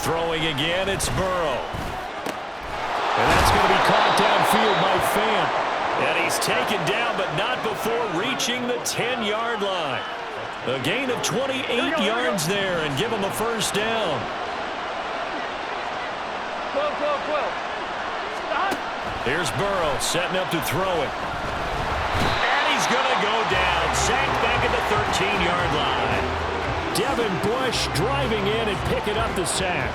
Throwing again, it's Burrow. And that's going to be caught downfield by Fant. And he's taken down, but not before reaching the 10-yard line. A gain of 28 yards there and give him a first down. 12, 12, 12. Here's Burrow setting up to throw it. And he's going to go down. Sacked back at the 13-yard line. Devin Bush driving in and picking up the sack.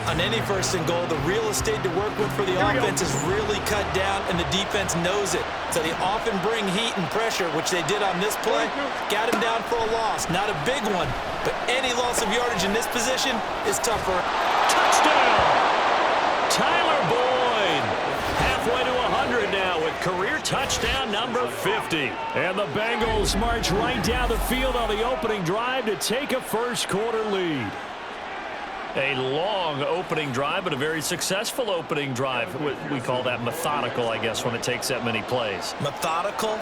On any first and goal, the real estate to work with for the offense is really cut down, and the defense knows it. So they often bring heat and pressure, which they did on this play. Got him down for a loss. Not a big one, but any loss of yardage in this position is tougher. Touchdown! Tyler Boyd, halfway to 100 now with career touchdown number 50. And the Bengals march right down the field on the opening drive to take a first-quarter lead. A long opening drive, but a very successful opening drive. We call that methodical, I guess, when it takes that many plays. Methodical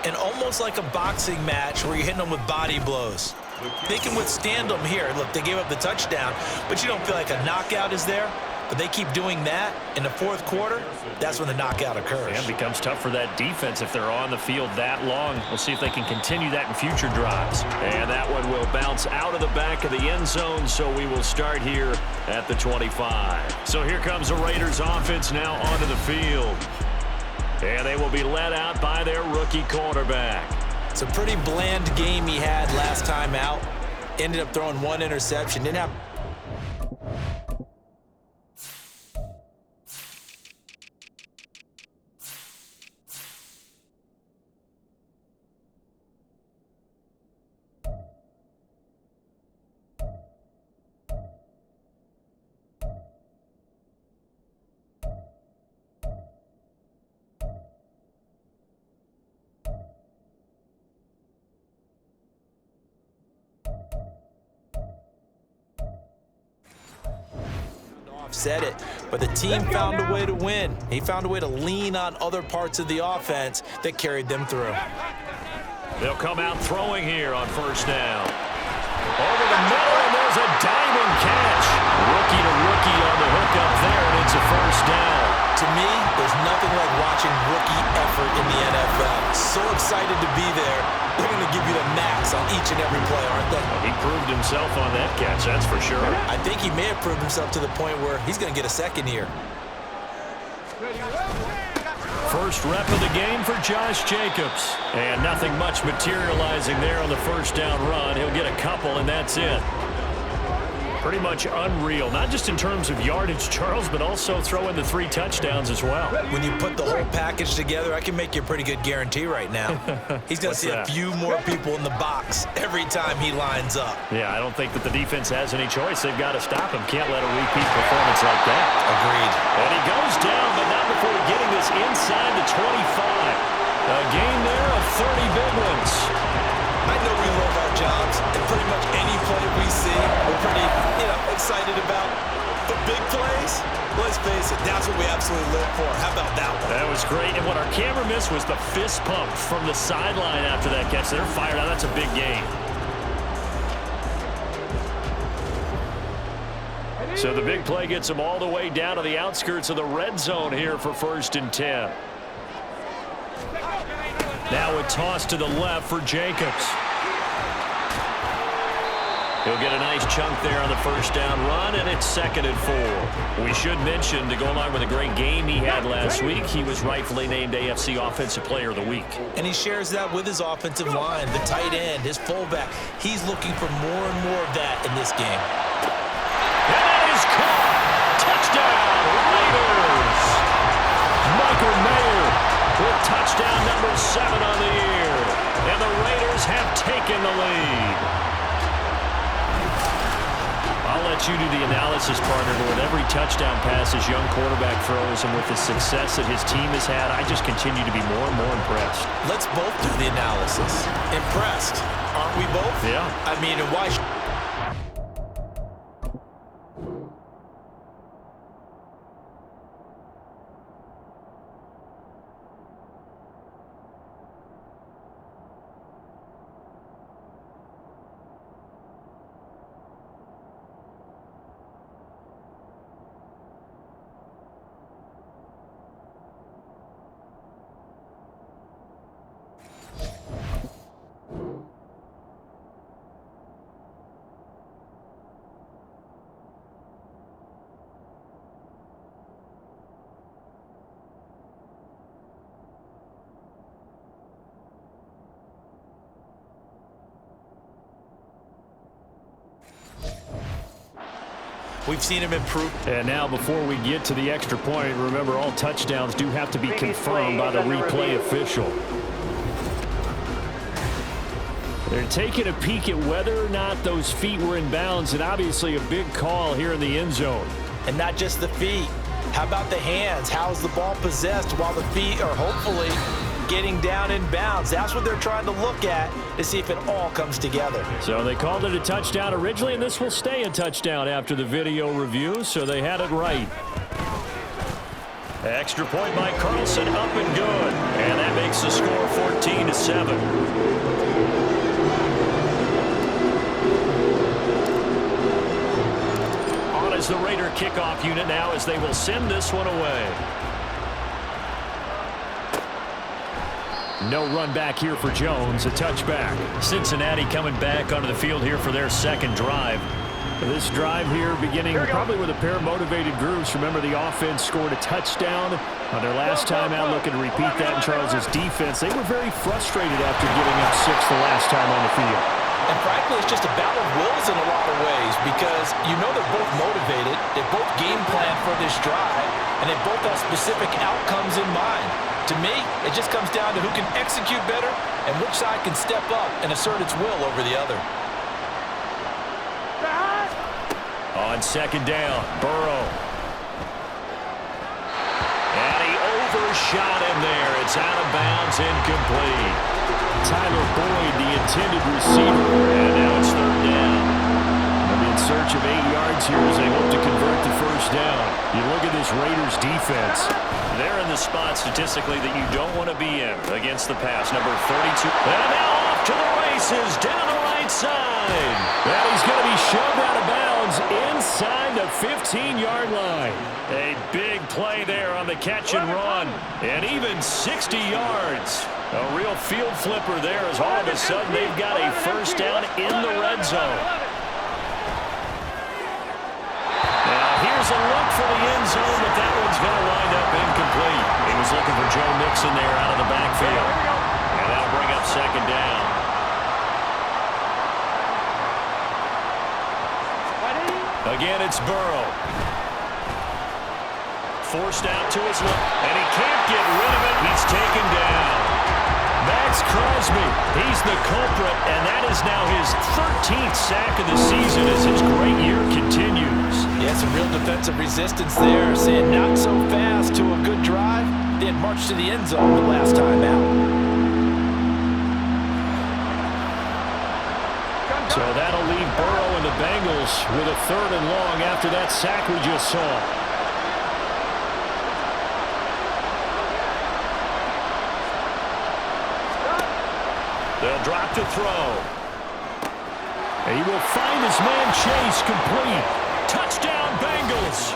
and almost like a boxing match where you're hitting them with body blows. They can withstand them here. Look, they gave up the touchdown, but you don't feel like a knockout is there. But they keep doing that in the fourth quarter. That's when the knockout occurs. And it becomes tough for that defense if they're on the field that long. We'll see if they can continue that in future drives. And that one will bounce out of the back of the end zone, so we will start here at the 25. So here comes the Raiders offense now onto the field. And they will be led out by their rookie quarterback. It's a pretty bland game he had last time out. Ended up throwing one interception. Didn't have... Said it, but the team found a way to win. He found a way to lean on other parts of the offense that carried them through. They'll come out throwing here on first down. Over the middle, and there's a diving catch. Rookie to rookie on the hook up there, and it's a first down. To me, there's nothing like watching rookie effort in the NFL. So excited to be there. They're going to give you the max on each and every play, aren't they? He proved himself on that catch, that's for sure. I think he may have proved himself to the point where he's going to get a second here. First rep of the game for Josh Jacobs. And nothing much materializing there on the first down run. He'll get a couple, and that's it. Pretty much unreal, not just in terms of yardage, Charles, but also throwing the 3 touchdowns as well. When you put the whole package together, I can make you a pretty good guarantee right now. He's going to see a few more people in the box every time he lines up. Yeah, I don't think that the defense has any choice. They've got to stop him. Can't let a repeat performance like that. Agreed. And he goes down, but not before getting this inside the 25. A gain there of 30 big ones. I know we love our jobs, and pretty much any play we see, we're pretty, excited about. But big plays, let's face it, that's what we absolutely live for. How about that one? That was great, and what our camera missed was the fist pump from the sideline after that catch. They're fired out. That's a big gain. So the big play gets them all the way down to the outskirts of the red zone here for 1st and 10. Now a toss to the left for Jacobs. He'll get a nice chunk there on the first down run, and it's 2nd and 4. We should mention, to go along with a great game he had last week, he was rightfully named AFC Offensive Player of the Week. And he shares that with his offensive line, the tight end, his fullback. He's looking for more and more of that in this game. And that is caught. Touchdown, Raiders. Michael Mayer with touchdown number 7 on the year. And the Raiders have taken the lead. I'll let you do the analysis, partner, but with every touchdown pass his young quarterback throws and with the success that his team has had, I just continue to be more and more impressed. Let's both do the analysis. Impressed, aren't we both? Yeah. I mean, and why... We've seen him improve. And now before we get to the extra point, remember all touchdowns do have to be confirmed by the replay official. They're taking a peek at whether or not those feet were in bounds, and obviously a big call here in the end zone. And not just the feet. How about the hands? How is the ball possessed while the feet are hopefully getting down in bounds? That's what they're trying to look at to see if it all comes together. So they called it a touchdown originally, and this will stay a touchdown after the video review, so they had it right. Extra point by Carlson, up and good. And that makes the score 14-7. Is the Raider kickoff unit now as they will send this one away. No run back here for Jones, a touchback. Cincinnati coming back onto the field here for their second drive. This drive here beginning probably with a pair of motivated groups. Remember, the offense scored a touchdown on their last time out, looking to repeat that in Charles's defense. They were very frustrated after giving up 6 the last time on the field. And frankly, it's just a battle of wills in a lot of ways because you know they're both motivated, they both game plan for this drive, and they both have specific outcomes in mind. To me, it just comes down to who can execute better and which side can step up and assert its will over the other. On second down, Burrow. And he overshot him there. It's out of bounds, incomplete. Tyler Boyd, the intended receiver, and now it's third down. They'll be in search of 8 yards here as they hope to convert the first down. You look at this Raiders defense. They're in the spot statistically that you don't want to be in against the pass. Number 32. And now off to the races down the right side. And he's going to be shoved out of bounds inside the 15-yard line. A big play there on the catch and run. And even 60 yards. A real field flipper there as all of a sudden they've got a first down in the red zone. Now here's a look for the end zone, but that one's going to wind up incomplete. He was looking for Joe Mixon there out of the backfield. And that'll bring up second down. Again, it's Burrow. Forced out to his left, and he can't get rid of it. He's taken down. Max Crosby, he's the culprit, and that is now his 13th sack of the season as his great year continues. Yeah, some real defensive resistance there, saying not so fast to a good drive, then march to the end zone the last time out. So that'll leave Burrow and the Bengals with a 3rd and long after that sack we just saw. They'll drop to throw. And he will find his man Chase complete. Touchdown Bengals.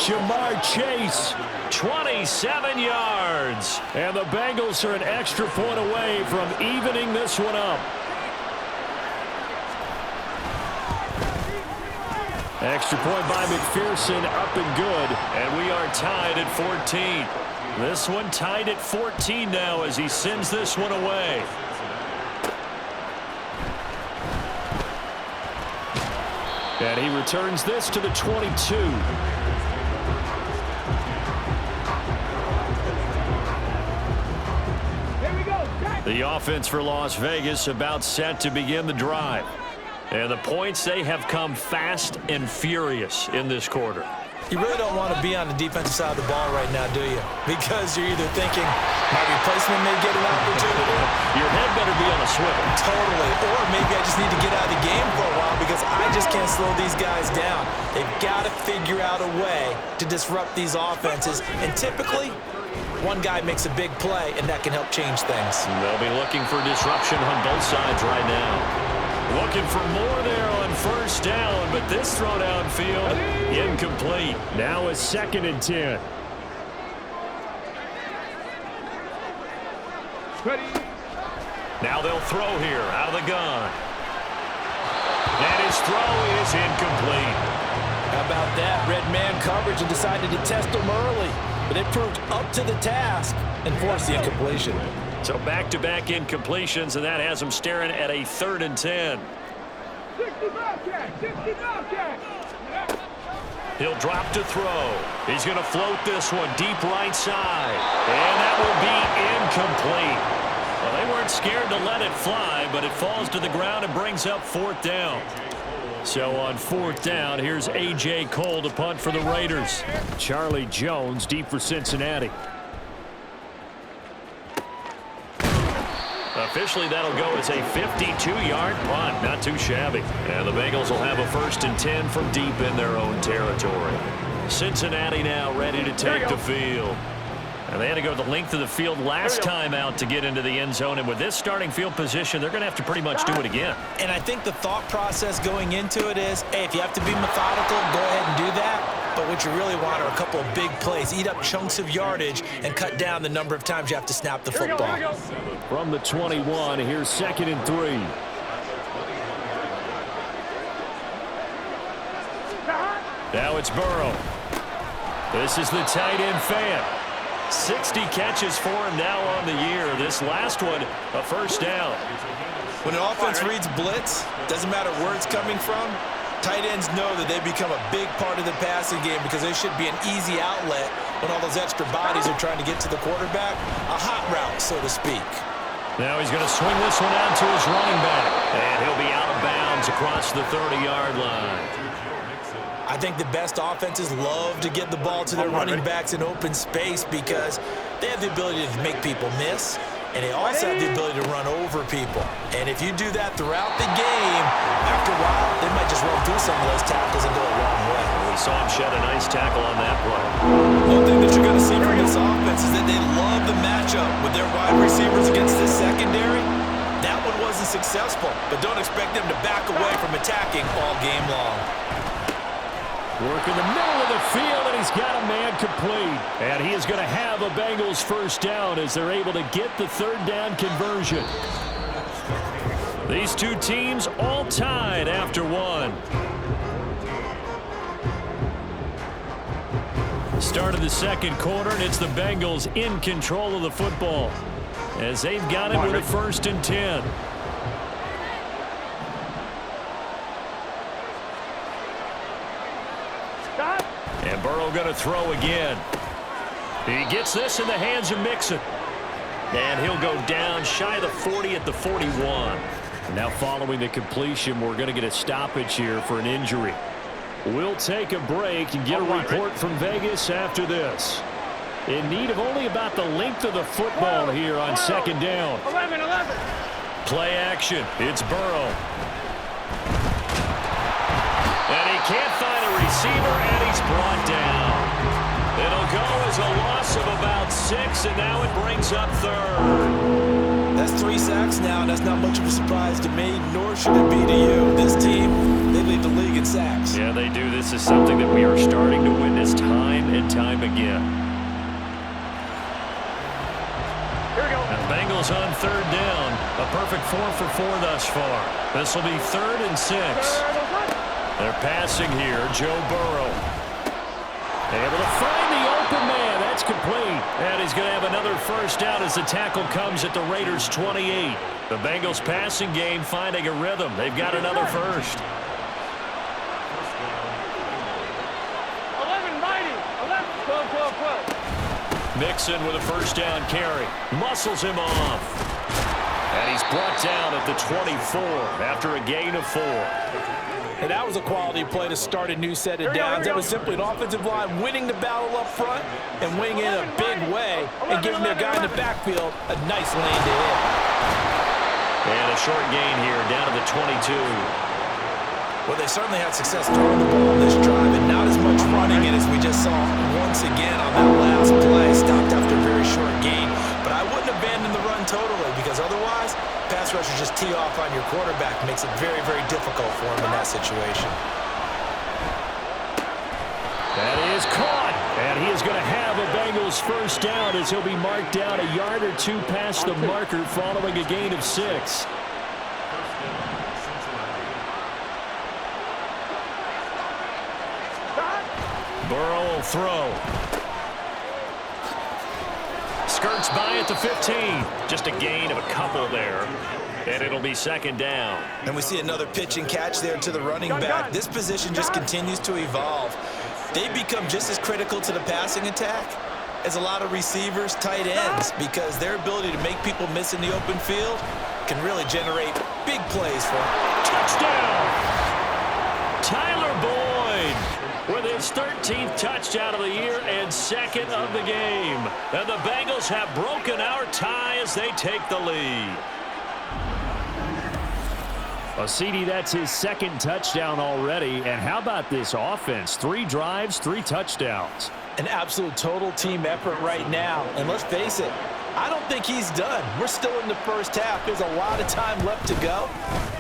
Jamar Chase, 27 yards. And the Bengals are an extra point away from evening this one up. Extra point by McPherson, up and good. And we are tied at 14. This one tied at 14 now as he sends this one away. And he returns this to the 22. The offense for Las Vegas about set to begin the drive. And the points, they have come fast and furious in this quarter. You really don't want to be on the defensive side of the ball right now, do you? Because you're either thinking, my replacement may get an opportunity. Your head better be on a swivel. Totally. Or maybe I just need to get out of the game for a while because I just can't slow these guys down. They've got to figure out a way to disrupt these offenses. And typically, one guy makes a big play, and that can help change things. They'll be looking for disruption on both sides right now. Looking for more there on first down, but this throw downfield, incomplete. Now a 2nd and 10. Now they'll throw here out of the gun. And his throw is incomplete. How about that? Red man coverage and decided to test him early, but it proved up to the task and forced the incompletion. So back-to-back incompletions, and that has them staring at a 3rd and 10. He'll drop to throw. He's going to float this one deep right side. And that will be incomplete. Well, they weren't scared to let it fly, but it falls to the ground and brings up 4th down. So on 4th down, here's A.J. Cole to punt for the Raiders. Charlie Jones deep for Cincinnati. Officially, that'll go as a 52-yard punt. Not too shabby. And the Bengals will have a 1st and 10 from deep in their own territory. Cincinnati now ready to take the field. And they had to go the length of the field last time out to get into the end zone. And with this starting field position, they're going to have to pretty much do it again. And I think the thought process going into it is, hey, if you have to be methodical, go ahead and do that. But what you really want are a couple of big plays. Eat up chunks of yardage and cut down the number of times you have to snap the football. From the 21, here's 2nd and 3. Now it's Burrow. This is the tight end fan. 60 catches for him now on the year. This last one, a 1st down. When an offense reads blitz, doesn't matter where it's coming from, tight ends know that they become a big part of the passing game because they should be an easy outlet when all those extra bodies are trying to get to the quarterback. A hot route, so to speak. Now he's going to swing this one out to his running back. And he'll be out of bounds across the 30-yard line. I think the best offenses love to get the ball to their running backs in open space because they have the ability to make people miss, and they also have the ability to run over people. And if you do that throughout the game, after a while, they might just run through some of those tackles and go a long way. We saw him shed a nice tackle on that play. One thing that you're going to see from this offense is that they love the matchup with their wide receivers against this secondary. That one wasn't successful, but don't expect them to back away from attacking all game long. Work in the middle of the field, and he's got a man complete. And he is going to have a Bengals 1st down as they're able to get the 3rd down conversion. These two teams all tied after 1. Start of the 2nd quarter, and it's the Bengals in control of the football as they've got it with a 1st and 10. And Burrow going to throw again. He gets this in the hands of Mixon. And he'll go down shy of the 40 at the 41. Now following the completion, we're going to get a stoppage here for an injury. We'll take a break and get a report from Vegas after this. In need of only about the length of the football here on 2nd down. 11. Play action. It's Burrow. And he can't find a receiver, and he's brought down. It'll go as a loss of about 6, and now it brings up 3rd. That's 3 sacks now, and that's not much of a surprise to me, nor should it be to you. This team, they lead the league in sacks. Yeah, they do. This is something that we are starting to witness time and time again. Here we go. And Bengals on 3rd down. A perfect 4 for 4 thus far. This will be 3rd and 6. They're passing here. Joe Burrow. Able to find the open man. That's complete. And he's going to have another 1st down as the tackle comes at the Raiders' 28. The Bengals passing game finding a rhythm. They've got another 1st. 11, mighty. 11, 12. Mixon with a 1st down carry. Muscles him off. And he's brought down at the 24 after a gain of 4. And that was a quality play to start a new set of downs. That was simply an offensive line winning the battle up front and winning in a big way and giving their guy in the backfield a nice lane to hit. And a short gain here down to the 22. Well, they certainly had success throwing the ball on this drive and not as much running it as we just saw once again on that last play. Stopped after a very short gain. But I wouldn't abandon the run totally because otherwise pass rushers just tee off on your quarterback. Makes it very, very difficult for him in that situation. That is caught. And he is going to have a Bengals 1st down as he'll be marked down a yard or 2 past the marker following a gain of 6. Burrow will throw. Skirts by at the 15. Just a gain of a couple there. And it'll be 2nd down. And we see another pitch and catch there to the running back. This position just continues to evolve. they become just as critical to the passing attack as a lot of receivers, tight ends, because their ability to make people miss in the open field can really generate big plays for them. Touchdown! Tyler Boyd with his 13th touchdown of the year and second of the game. And the Bengals have broken our tie as they take the lead. Well, CD, that's his second touchdown already. And how about this offense? 3 drives, 3 touchdowns. An absolute total team effort right now. And let's face it, I don't think he's done. We're still in the first half. There's a lot of time left to go.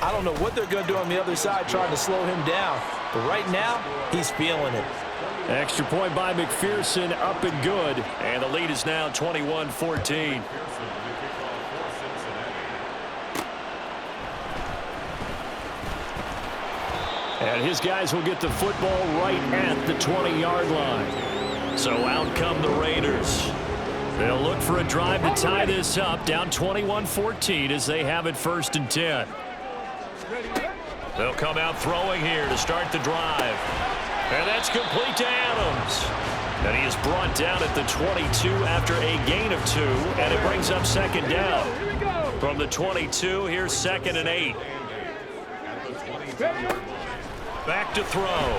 I don't know what they're going to do on the other side trying to slow him down. But right now, he's feeling it. Extra point by McPherson, up and good. And the lead is now 21-14. And his guys will get the football right at the 20-yard line. So out come the Raiders. They'll look for a drive to tie this up, down 21-14 as they have it 1st and 10. They'll come out throwing here to start the drive. And that's complete to Adams. And he is brought down at the 22 after a gain of 2, and it brings up 2nd down. From the 22, here's 2nd and 8. Back to throw.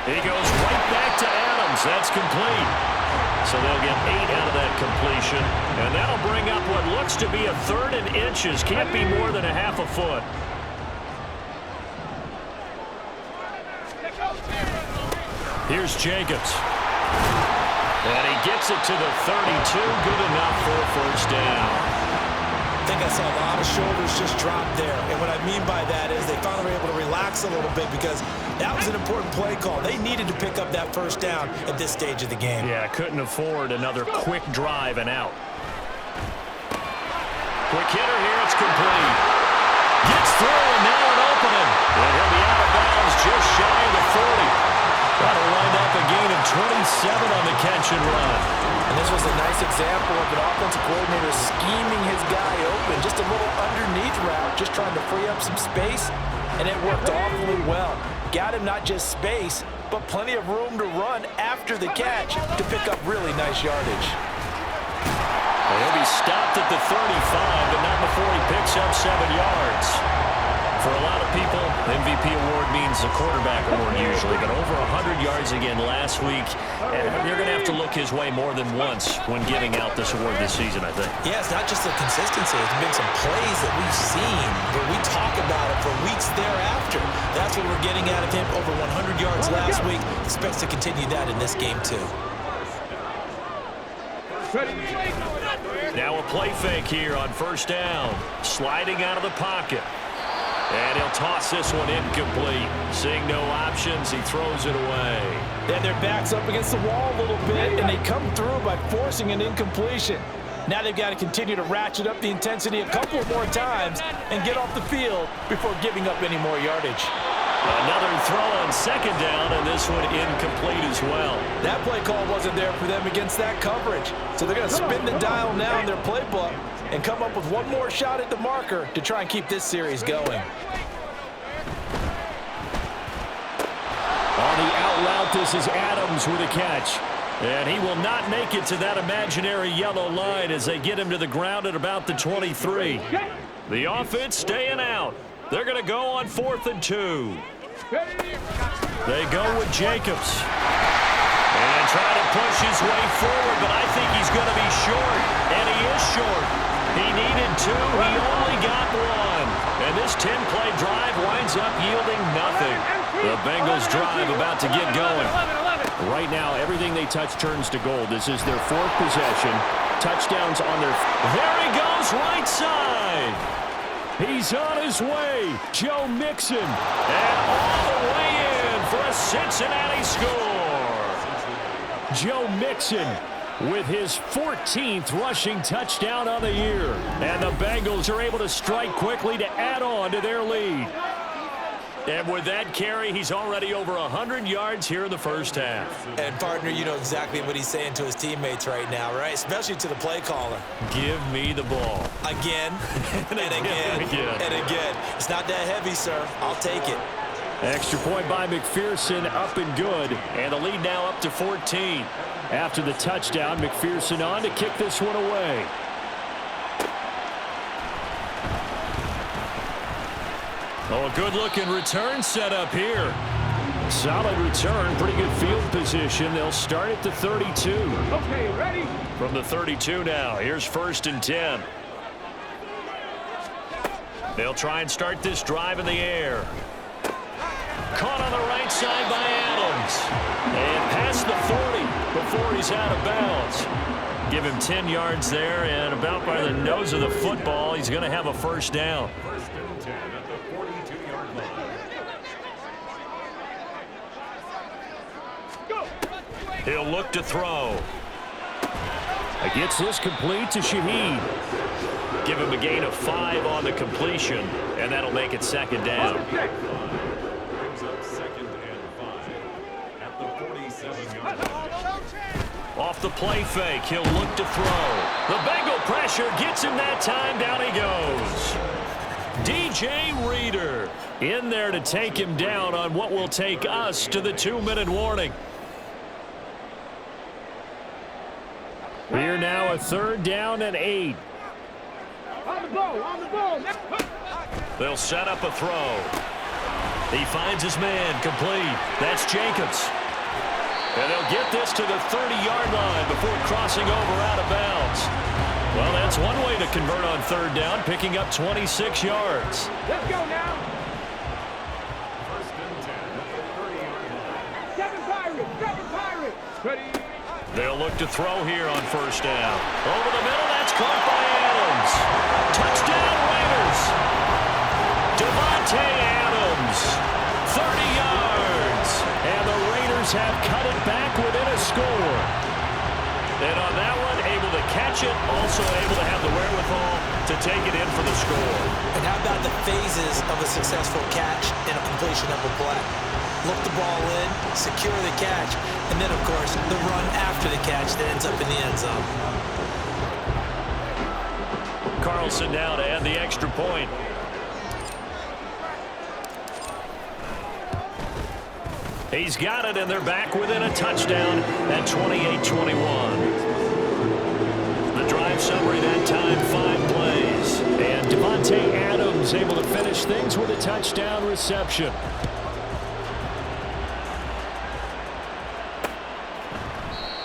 He goes right back to Adams. That's complete. So they'll get 8 out of that completion. And that'll bring up what looks to be a 3rd and inches. Can't be more than a half a foot. Here's Jacobs. And he gets it to the 32. Good enough for a 1st down. I think I saw a lot of shoulders just drop there. And what I mean by that is they finally were able to relax a little bit because that was an important play call. They needed to pick up that 1st down at this stage of the game. Yeah, couldn't afford another quick drive and out. Quick hitter here, it's complete. Gets through and now an opening. And he'll be out of bounds just shy of the 40. That'll wind up a gain of 27 on the catch and run. And this was a nice example of an offensive coordinator scheming his guy open. Just a little underneath route, just trying to free up some space, and it worked awfully well. Got him not just space, but plenty of room to run after the catch to pick up really nice yardage. Well, he'll be stopped at the 35, but not before he picks up 7 yards. For a lot of people, MVP award means the quarterback award usually, but over 100 yards again last week. And you're going to have to look his way more than once when giving out this award this season, I think. Yeah, it's not just the consistency. It's been some plays that we've seen where we talk about it for weeks thereafter. That's what we're getting out of him. Over 100 yards last week. Expects to continue that in this game, too. Now a play fake here on 1st down. Sliding out of the pocket. And he'll toss this one incomplete. Seeing no options, he throws it away. Then their back's up against the wall a little bit, and they come through by forcing an incompletion. Now they've got to continue to ratchet up the intensity a couple of more times and get off the field before giving up any more yardage. Another throw on 2nd down, and this one incomplete as well. That play call wasn't there for them against that coverage. So they're going to spin the dial now in their playbook and come up with one more shot at the marker to try and keep this series going. On the out route, this is Adams with a catch. And he will not make it to that imaginary yellow line as they get him to the ground at about the 23. The offense staying out. They're going to go on 4th and 2. They go with Jacobs. And try to push his way forward, but I think he's going to be short. And he is short. He needed 2. He only got 1. And this 10-play drive winds up yielding nothing. The Bengals drive about to get going. Right now, everything they touch turns to gold. This is their 4th possession. Touchdowns on their... There he goes, right side. He's on his way. Joe Mixon. And all the way in for a Cincinnati score. Joe Mixon with his 14th rushing touchdown of the year. And the Bengals are able to strike quickly to add on to their lead. And with that carry, he's already over 100 yards here in the 1st half. And, partner, you know exactly what he's saying to his teammates right now, right? Especially to the play caller. Give me the ball. Again, and again, and again. It's not that heavy, sir. I'll take it. Extra point by McPherson, up and good. And the lead now up to 14. After the touchdown, McPherson on to kick this one away. Oh, a good-looking return set up here. Solid return, pretty good field position. They'll start at the 32. Okay, ready? From the 32 now, here's 1st and 10. They'll try and start this drive in the air. Caught on the right side by Adams. And past the 40 before he's out of bounds. Give him 10 yards there, and about by the nose of the football, he's going to have a first down. 1st and 10 at the 42-yard line. He'll look to throw. Gets this complete to Shaheed. Give him a gain of 5 on the completion, and that'll make it 2nd down. Brings up 2nd and 5 at the 47-yard line. Off the play fake, he'll look to throw. The Bengal pressure gets him that time. Down he goes. DJ Reader in there to take him down on what will take us to the 2-minute warning. We're now a 3rd down and 8. On the ball. They'll set up a throw. He finds his man, complete. That's Jacobs. And they'll get this to the 30-yard line before crossing over out of bounds. Well, that's one way to convert on 3rd down, picking up 26 yards. Let's go now. 1st and 10 at the 30-yard line. Seven Pirates. Ready? They'll look to throw here on 1st down. Over the middle, that's caught by Adams. Touchdown Raiders. Devontae Adams, 30 yards. And the Raiders have cut it back within a score. And on that one, able to catch it, also able to have the wherewithal to take it in for the score. And how about the phases of a successful catch and a completion of a play? Look the ball in, secure the catch, and then, of course, the run after the catch that ends up in the end zone. Carlson now to add the extra point. He's got it, and they're back within a touchdown at 28-21. The drive summary that time, 5 plays. And Devontae Adams able to finish things with a touchdown reception.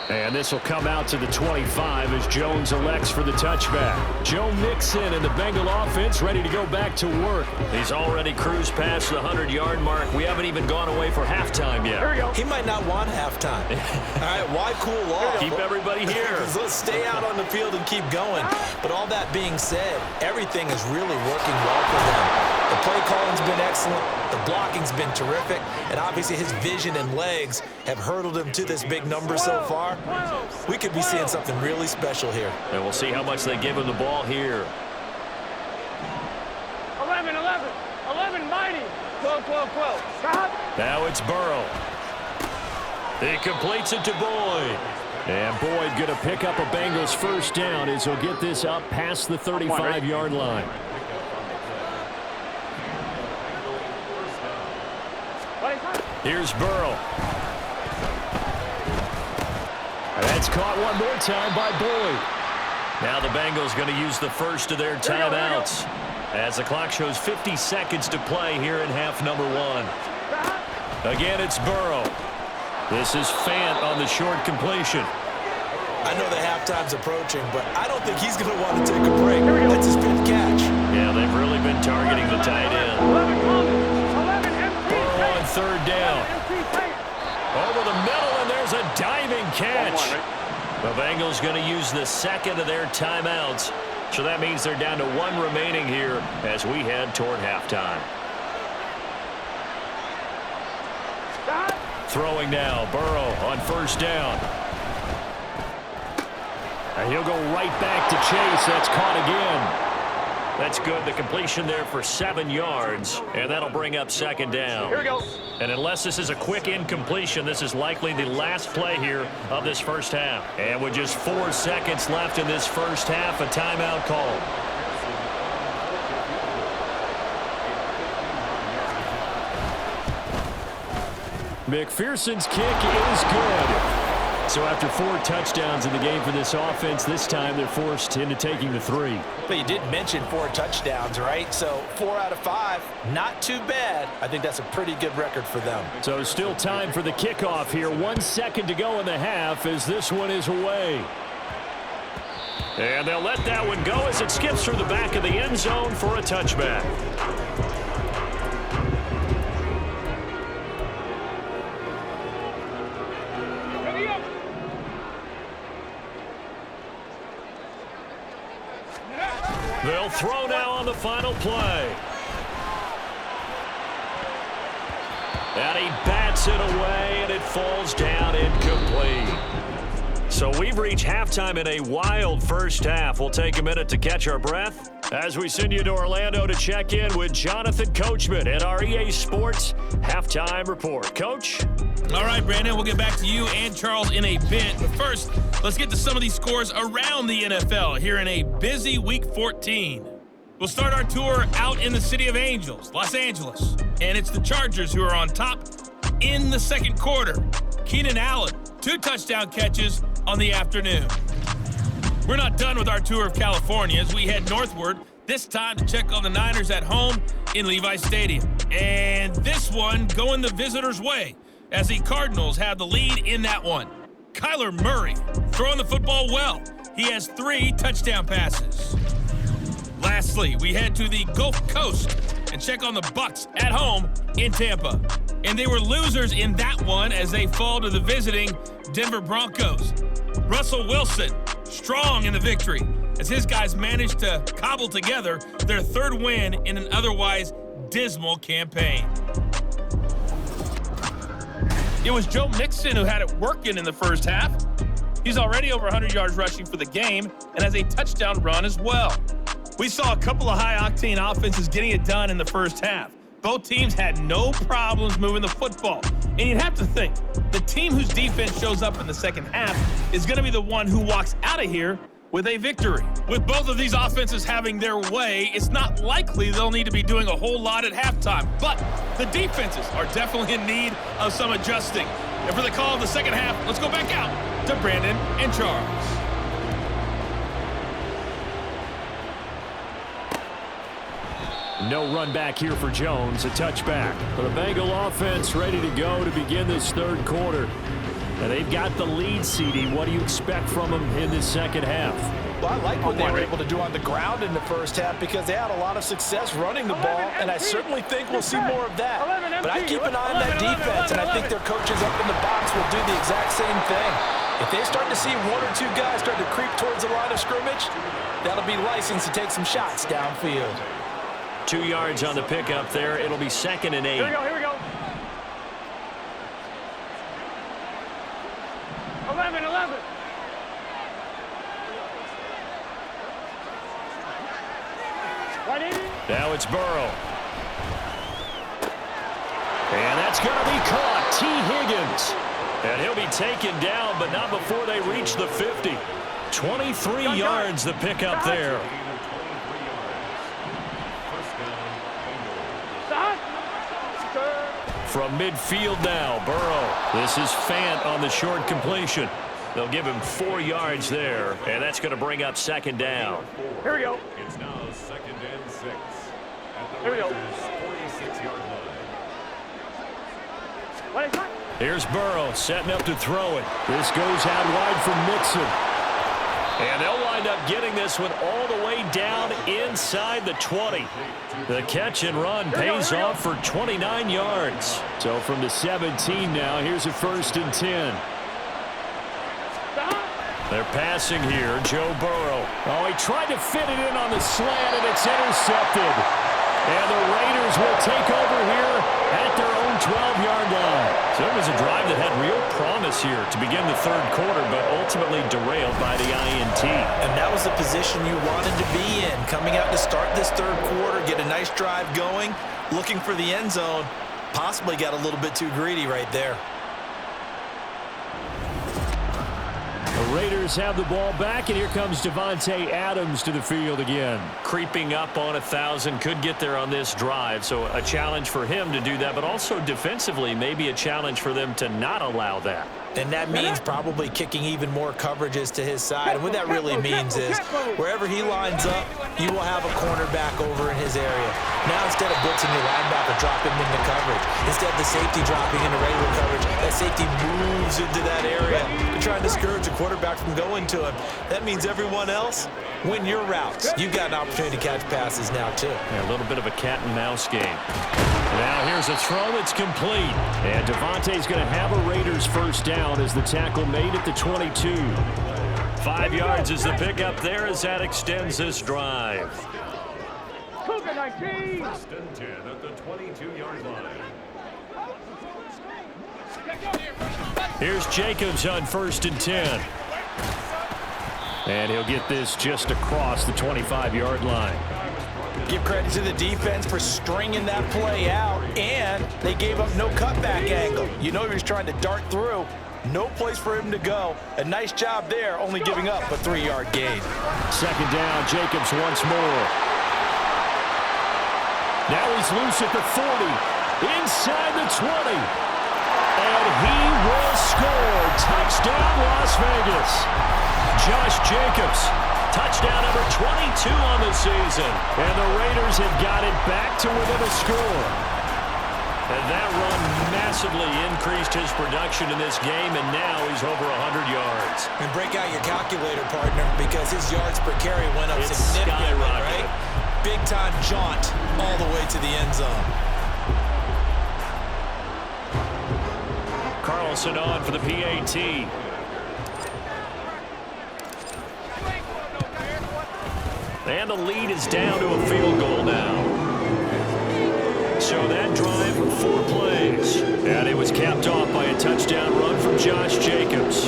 And this will come out to the 25 as Jones elects for the touchback. Joe Mixon and the Bengal offense ready to go back to work. He's already cruised past the 100-yard mark. We haven't even gone away for halftime yet. Here we go. He might not want halftime. All right, why cool off? Keep everybody here. Let's stay out on the field and keep going. But all that being said, everything is really working well for them. The play calling's been excellent. The blocking's been terrific. And obviously his vision and legs have hurdled him to this big number so far. We could be seeing something really special here. And we'll see how much they give him the ball here. 11 mighty. 12. Stop. Now it's Burrow. He completes it to Boyd. And Boyd going to pick up a Bengals first down as he'll get this up past the 35-yard line. Here's Burrow. And that's caught one more time by Boyd. Now the Bengals going to use the first of their timeouts as the clock shows 50 seconds to play here in half number 1. Again, it's Burrow. This is Fant on the short completion. I know the halftime's approaching, but I don't think he's going to want to take a break. That's his 5th catch. Yeah, they've really been targeting the tight end. 11 empty. Burrow on 3rd down. Over the middle, and there's a diving catch. The Bengals going to use the second of their timeouts. So that means they're down to 1 remaining here as we head toward halftime. Throwing now, Burrow on 1st down. And he'll go right back to Chase. That's caught again. That's good. The completion there for 7 yards, and that'll bring up 2nd down. Here we go. And unless this is a quick incompletion, this is likely the last play here of this first half. And with just 4 seconds left in this first half, a timeout call. McPherson's kick is good. So after 4 touchdowns in the game for this offense, this time they're forced into taking the 3. But you did mention 4 touchdowns, right? So 4 out of 5, not too bad. I think that's a pretty good record for them. So still time for the kickoff here. 1 second to go in the half as this one is away. And they'll let that one go as it skips through the back of the end zone for a touchback. They'll throw now on the final play. And he bats it away, and it falls down incomplete. So we've reached halftime in a wild first half. We'll take a minute to catch our breath as we send you to Orlando to check in with Jonathan Coachman at our EA Sports Halftime Report. Coach? All right, Brandon, we'll get back to you and Charles in a bit. But first, let's get to some of these scores around the NFL here in a busy Week 14. We'll start our tour out in the City of Angels, Los Angeles. And it's the Chargers who are on top in the second quarter. Keenan Allen, 2 touchdown catches on the afternoon. We're not done with our tour of California as we head northward, this time to check on the Niners at home in Levi Stadium. And this one going the visitors' way as the Cardinals have the lead in that one. Kyler Murray throwing the football well. He has 3 touchdown passes. Lastly, we head to the Gulf Coast and check on the Bucs at home in Tampa. And they were losers in that one as they fall to the visiting Denver Broncos. Russell Wilson strong in the victory as his guys managed to cobble together their 3rd win in an otherwise dismal campaign. It was Joe Mixon who had it working in the first half. He's already over 100 yards rushing for the game and has a touchdown run as well. We saw a couple of high-octane offenses getting it done in the first half. Both teams had no problems moving the football. And you'd have to think, the team whose defense shows up in the second half is going to be the one who walks out of here with a victory. With both of these offenses having their way, it's not likely they'll need to be doing a whole lot at halftime. But the defenses are definitely in need of some adjusting. And for the call of the second half, let's go back out to Brandon and Charles. No run back here for Jones, a touchback. But the Bengal offense ready to go to begin this third quarter. And they've got the lead, CD. What do you expect from them in this second half? Well, I like what they were able to do on the ground in the first half because they had a lot of success running the ball, and I certainly think we'll see more of that. But I keep an eye on that defense, and I think their coaches up in the box will do the exact same thing. If they start to see 1 or 2 guys start to creep towards the line of scrimmage, that'll be licensed to take some shots downfield. 2 yards on the pickup there. It'll be 2nd and 8. Here we go, here we go. 11. Now it's Burrow. And that's going to be caught. T. Higgins. And he'll be taken down, but not before they reach the 50. 23 yards the pickup there. From midfield now, Burrow. This is Fant on the short completion. They'll give him 4 yards there, and that's going to bring up 2nd down. Here we go. It's now 2nd and 6 at the Here we go. Raiders' 46-yard line. What is that? Here's Burrow setting up to throw it. This goes out wide from Mixon. And they'll wind up getting this one all the way down inside the 20. The catch and run pays off for 29 yards. So from the 17 now, here's a 1st and 10. They're passing here, Joe Burrow. Oh, he tried to fit it in on the slant, and it's intercepted. And the Raiders will take over here at their own 12-yard line. So it was a drive that had real promise here to begin the third quarter, but ultimately derailed by the INT. And that was the position you wanted to be in. Coming out to start this third quarter, get a nice drive going, looking for the end zone. Possibly got a little bit too greedy right there. The Raiders have the ball back, and here comes Davante Adams to the field again. Creeping up on 1,000, could get there on this drive, so a challenge for him to do that, but also defensively maybe a challenge for them to not allow that. And that means probably kicking even more coverages to his side. And what that really means is wherever he lines up, you will have a cornerback over in his area. Now instead of blitzing your linebacker, drop him into coverage. Instead of the safety dropping into regular coverage, that safety moves into that area to try and discourage a quarterback from going to him. That means everyone else, win your routes. You've got an opportunity to catch passes now too. Yeah, a little bit of a cat and mouse game. Now here's a throw that's complete. And Davante's going to have a Raiders first down as the tackle made at the 22. 5 yards is the pickup there as that extends this drive. Cougar 19. First and 10 at the 22-yard line. Here's Jacobs on 1st and 10. And he'll get this just across the 25-yard line. Give credit to the defense for stringing that play out, and they gave up no cutback angle. You know he was trying to dart through. No place for him to go. A nice job there, only giving up a 3-yard gain. Second down, Jacobs once more. Now he's loose at the 40, inside the 20. And he will score. Touchdown, Las Vegas. Josh Jacobs, touchdown number 22 on the season. And the Raiders have got it back to within a score. And that run massively increased his production in this game, and now he's over 100 yards. And break out your calculator, partner, because his yards per carry went up significantly, right? Big-time jaunt all the way to the end zone. Carlson on for the PAT. And the lead is down to a field goal now. So that drive with 4 plays. And it was capped off by a touchdown run from Josh Jacobs.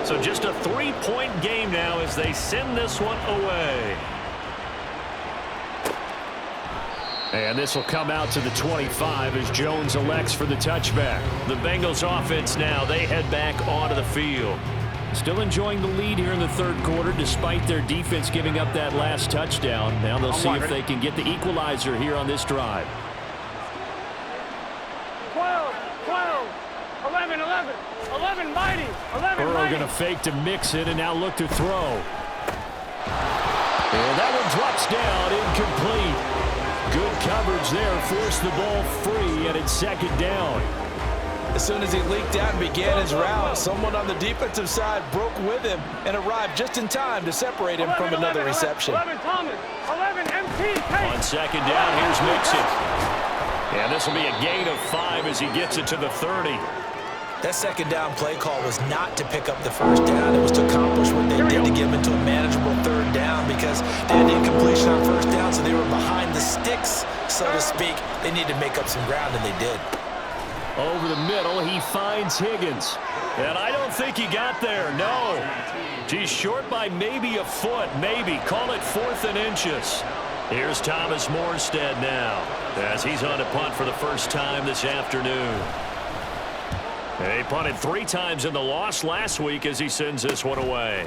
So just a 3-point game now as they send this one away. And this will come out to the 25 as Jones elects for the touchback. The Bengals offense now, they head back onto the field. Still enjoying the lead here in the third quarter despite their defense giving up that last touchdown. Now they'll see if they can get the equalizer here on this drive. 12, 12, 11, 11, 11 mighty, 11 Burrow mighty. going to fake to mix it and now look to throw. And that one drops down, incomplete. Good coverage there, forced the ball free, and it's second down. As soon as he leaked out and began his route, someone on the defensive side broke with him and arrived just in time to separate him from another reception. 11 Thomas, 11 MT. On second down, here's Mixon. And this will be a gain of 5 as he gets it to the 30. That second down play call was not to pick up the first down. It was to accomplish what they did to get him into a manageable third down because they had incompletion on first down, so they were behind the sticks, so to speak. They needed to make up some ground, and they did. Over the middle, he finds Higgins. And I don't think he got there, no. He's short by maybe a foot, maybe. Call it 4th and inches. Here's Thomas Morstead now as he's on a punt for the first time this afternoon. He punted 3 times in the loss last week as he sends this one away.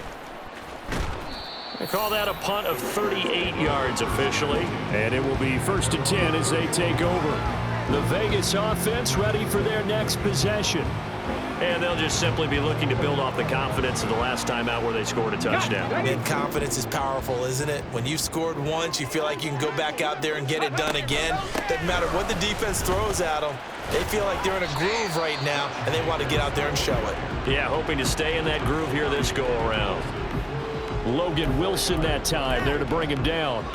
They call that a punt of 38 yards officially. And it will be 1st and 10 as they take over. The Vegas offense ready for their next possession. And they'll just simply be looking to build off the confidence of the last time out where they scored a touchdown. And confidence is powerful, isn't it? When you've scored once, you feel like you can go back out there and get it done again. Doesn't matter what the defense throws at them. They feel like they're in a groove right now, and they want to get out there and show it. Yeah, hoping to stay in that groove here this go-around. Logan Wilson that time there to bring him down.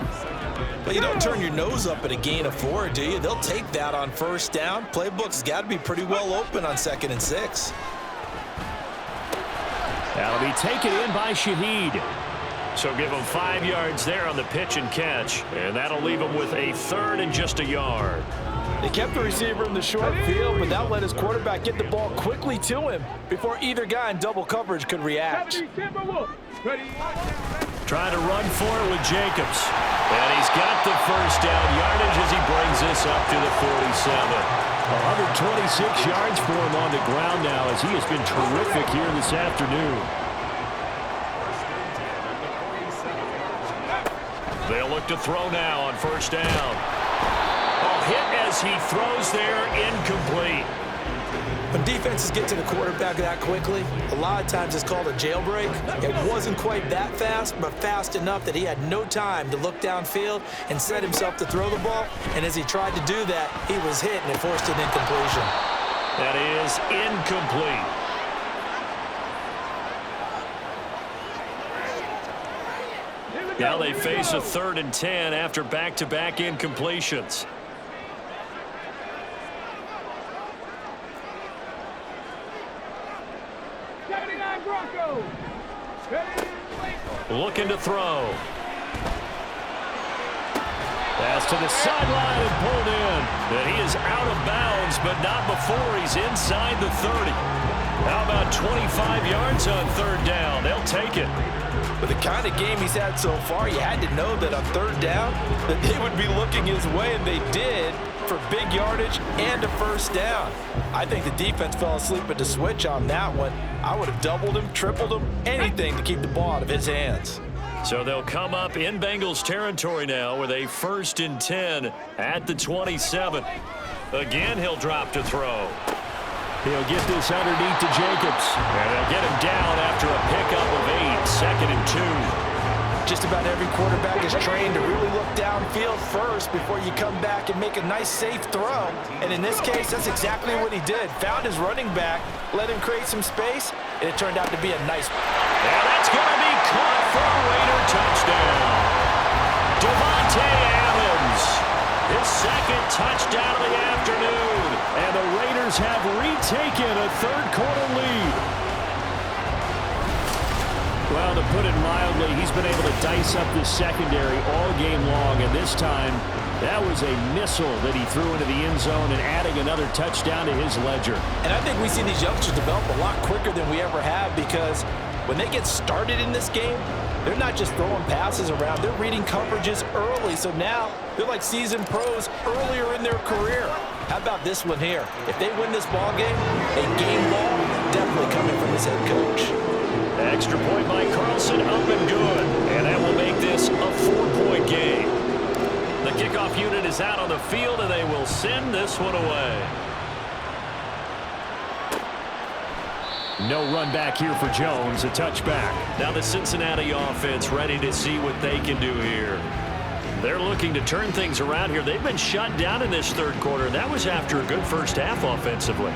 But you don't turn your nose up at a gain of 4, do you? They'll take that on first down. Playbook's got to be pretty well open on 2nd and 6. That'll be taken in by Shaheed. So give him 5 yards there on the pitch and catch, and that'll leave him with a 3rd and just a yard. They kept the receiver in the short field, but that let his quarterback get the ball quickly to him before either guy in double coverage could react. Trying to run for it with Jacobs. And he's got the first down yardage as he brings this up to the 47. 126 yards for him on the ground now as he has been terrific here this afternoon. They'll look to throw now on first down. Oh, hit as he throws there, incomplete. When defenses get to the quarterback that quickly, a lot of times it's called a jailbreak. It wasn't quite that fast, but fast enough that he had no time to look downfield and set himself to throw the ball. And as he tried to do that, he was hit and it forced an incompletion. That is incomplete. Now they face a 3rd and 10 after back-to-back incompletions. Looking to throw. Pass to the sideline and pulled in. And he is out of bounds, but not before he's inside the 30. How about 25 yards on 3rd down? They'll take it. With the kind of game he's had so far, you had to know that on 3rd down that they would be looking his way, and they did, for big yardage and a 1st down. I think the defense fell asleep at the switch on that one. I would have doubled him, tripled him, anything to keep the ball out of his hands. So they'll come up in Bengals territory now with a 1st and 10 at the 27. Again, he'll drop to throw. He'll get this underneath to Jacobs. And they'll get him down after a pickup of 8, 2nd and 2. Just about every quarterback is trained to really look downfield first before you come back and make a nice, safe throw. And in this case, that's exactly what he did. Found his running back, let him create some space, and it turned out to be a nice. And that's going to be caught for a Raider touchdown. Devontae Adams, his 2nd touchdown of the afternoon. And the Raiders have retaken a 3rd quarter lead. Well, to put it mildly, he's been able to dice up this secondary all game long, and this time that was a missile that he threw into the end zone and adding another touchdown to his ledger. And I think we see these youngsters develop a lot quicker than we ever have, because when they get started in this game, they're not just throwing passes around, they're reading coverages early. So now they're like seasoned pros earlier in their career. How about this one here? If they win this ball game, a game ball definitely coming from his head coach. Extra point by Carlson, up and good. And that will make this a 4-point game. The kickoff unit is out on the field, and they will send this one away. No run back here for Jones, a touchback. Now the Cincinnati offense ready to see what they can do here. They're looking to turn things around here. They've been shut down in this 3rd quarter. That was after a good first half offensively.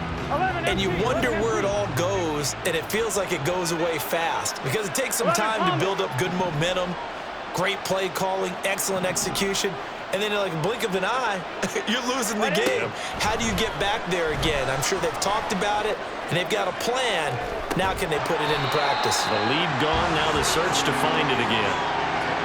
And you wonder where it all goes, and it feels like it goes away fast because it takes some time to build up good momentum, great play calling, excellent execution, and then in like a blink of an eye, you're losing the game. How do you get back there again? I'm sure they've talked about it, and they've got a plan. Now can they put it into practice? The lead gone, now the search to find it again.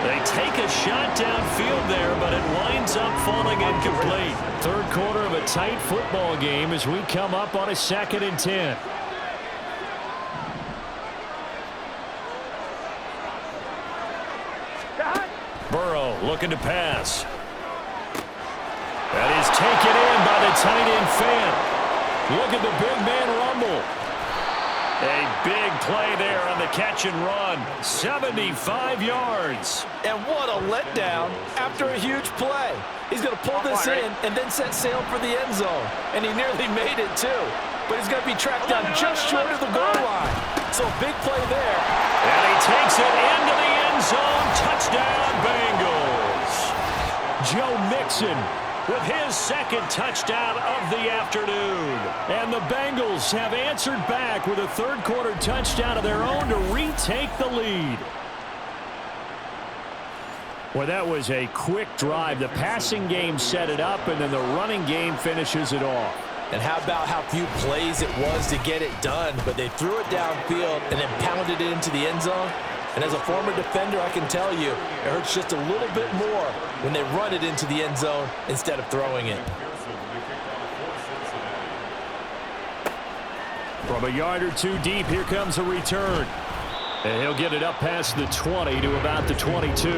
They take a shot downfield there, but it winds up falling incomplete. 3rd quarter of a tight football game as we come up on a 2nd and 10. Burrow looking to pass. That is taken in by the tight end Fant. Look at the big man rumble. A big play there on the catch and run. 75 yards. And what a letdown after a huge play. He's going to pull this in and then set sail for the end zone. And he nearly made it too. But he's going to be tracked down just short of the goal line. So big play there. And he takes it into the end zone. Touchdown, Bengals. Joe Mixon with his 2nd touchdown of the afternoon. And the Bengals have answered back with a 3rd quarter touchdown of their own to retake the lead. Well, that was a quick drive. The passing game set it up, and then the running game finishes it off. And how about how few plays it was to get it done, but they threw it downfield and then pounded it into the end zone. And as a former defender, I can tell you, it hurts just a little bit more when they run it into the end zone instead of throwing it. From a yard or two deep, here comes a return. And he'll get it up past the 20 to about the 22.